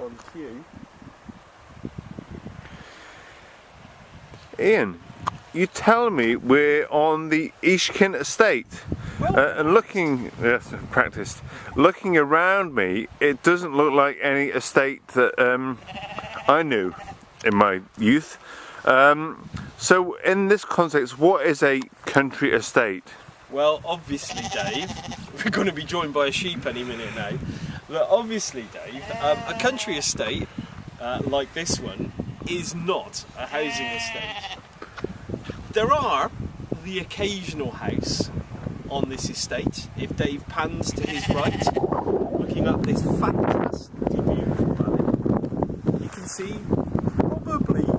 on cue. Ian, you tell me we're on the Ishkin estate, and looking, yes, I've practiced, looking around me, it doesn't look like any estate that I knew in my youth. So in this context, what is a country estate? Well, obviously, Dave, we're going to be joined by a sheep any minute now, but obviously, Dave, a country estate like this one is not a housing estate. There are the occasional house on this estate, if Dave pans to his right, looking up this fantastically beautiful valley. You can see probably the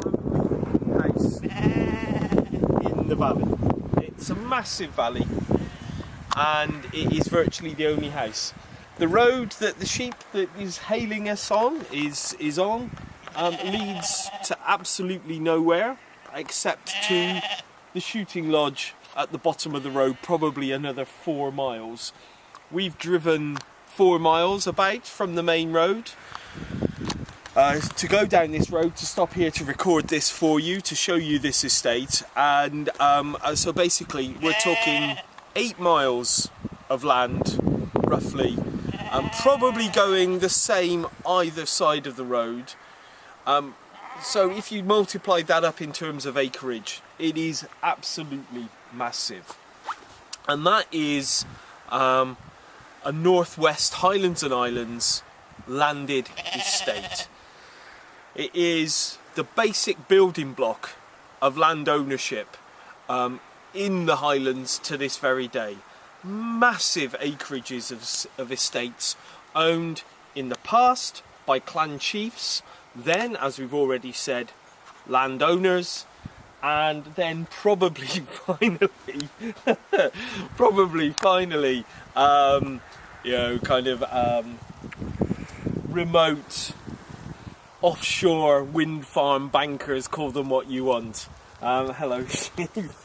only house in the valley. It's a massive valley and it is virtually the only house. The road that the sheep that is hailing us on is on leads to absolutely nowhere except to the shooting lodge at the bottom of the road, probably another 4 miles. We've driven 4 miles about from the main road to go down this road, to stop here to record this for you, to show you this estate. And so basically we're talking 8 miles of land roughly, probably going the same either side of the road. So if you multiply that up in terms of acreage, it is absolutely massive. And that is a northwest Highlands and Islands landed estate. It is the basic building block of land ownership in the Highlands to this very day. Massive acreages of estates owned in the past by clan chiefs, then, as we've already said, landowners, and then probably finally, you know, kind of remote offshore wind farm bankers, call them what you want. Hello, Steve.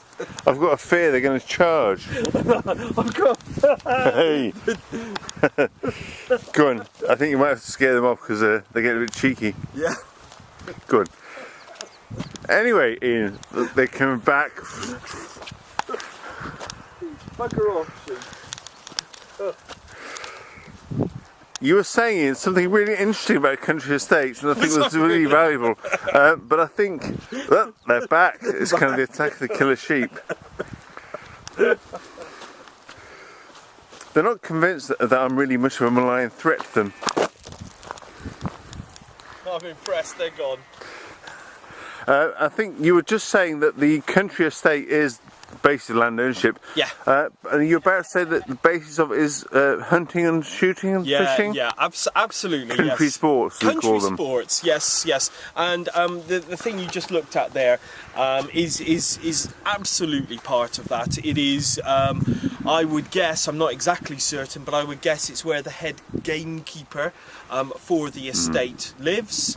I've got a fear they're going to charge. I've got... Hey! Go on, I think you might have to scare them off because they get a bit cheeky. Yeah. Good. Anyway, Ian, they're coming back. Bugger off, sheep. You were saying something really interesting about country estates, and I think it was really valuable. But I think they're back. It's kind of the attack of the killer sheep. They're not convinced that I'm really much of a malign threat to them. I'm impressed. They're gone. I think you were just saying that the country estate is basically land ownership. Yeah. And you're about to say that the basis of it is hunting and shooting and fishing? Yeah, absolutely. Country sports, we call them. Country sports, yes. And the thing you just looked at there is absolutely part of that. It is, I would guess, I'm not exactly certain, but I would guess it's where the head gamekeeper for the estate lives.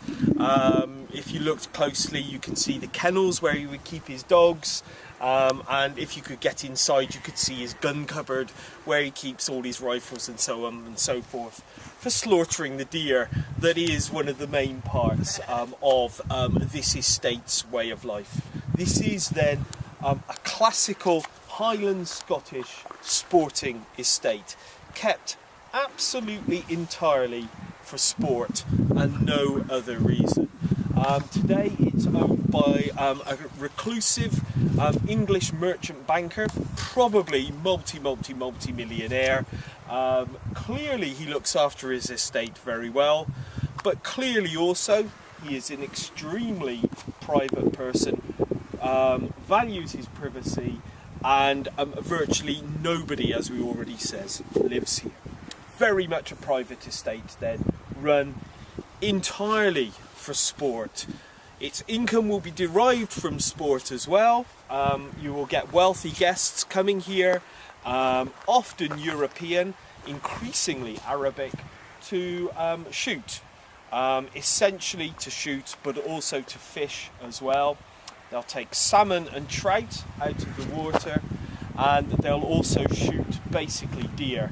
If you looked closely, you can see the kennels where he would keep his dogs. And if you could get inside, you could see his gun cupboard where he keeps all his rifles and so on and so forth for slaughtering the deer. That is one of the main parts of this estate's way of life. This is then a classical Highland Scottish sporting estate, kept absolutely entirely for sport and no other reason. Today it's owned by a reclusive English merchant banker, probably multi-millionaire. Clearly he looks after his estate very well, but clearly also he is an extremely private person, values his privacy, and virtually nobody, as we already says, lives here. Very much a private estate then, run entirely for sport. Its income will be derived from sport as well. You will get wealthy guests coming here, often European, increasingly Arabic, to shoot. Essentially to shoot, but also to fish as well. They'll take salmon and trout out of the water, and they'll also shoot basically deer.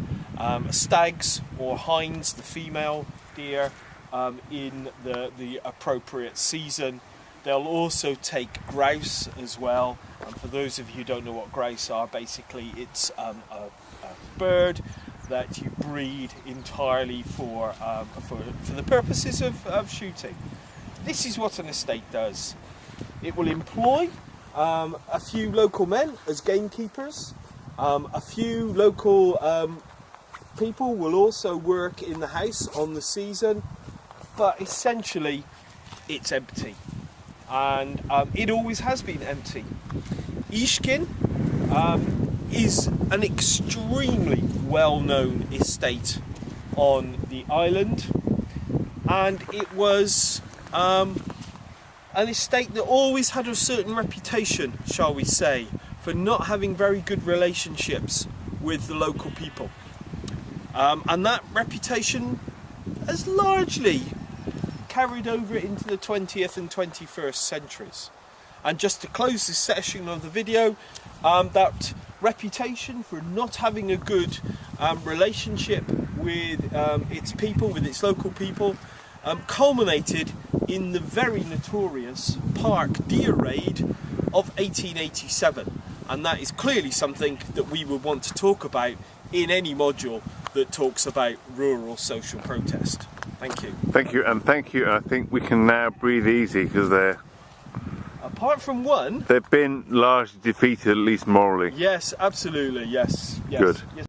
Stags or hinds, the female deer, in the appropriate season. They'll also take grouse as well. And for those of you who don't know what grouse are, basically it's a bird that you breed entirely for the purposes of shooting. This is what an estate does. It will employ a few local men as gamekeepers. A few local people will also work in the house on the season, but essentially it's empty, and it always has been empty. Ishkin is an extremely well-known estate on the island, and it was an estate that always had a certain reputation, shall we say, for not having very good relationships with the local people. And that reputation has largely carried over into the 20th and 21st centuries. And just to close this section of the video, that reputation for not having a good relationship with its people, with its local people, culminated in the very notorious Park Deer Raid of 1887. And that is clearly something that we would want to talk about in any module that talks about rural social protest. Thank you. Thank you, and thank you. I think we can now breathe easy because they're... Apart from one... They've been largely defeated, at least morally. Yes, absolutely, yes. Good. Yes.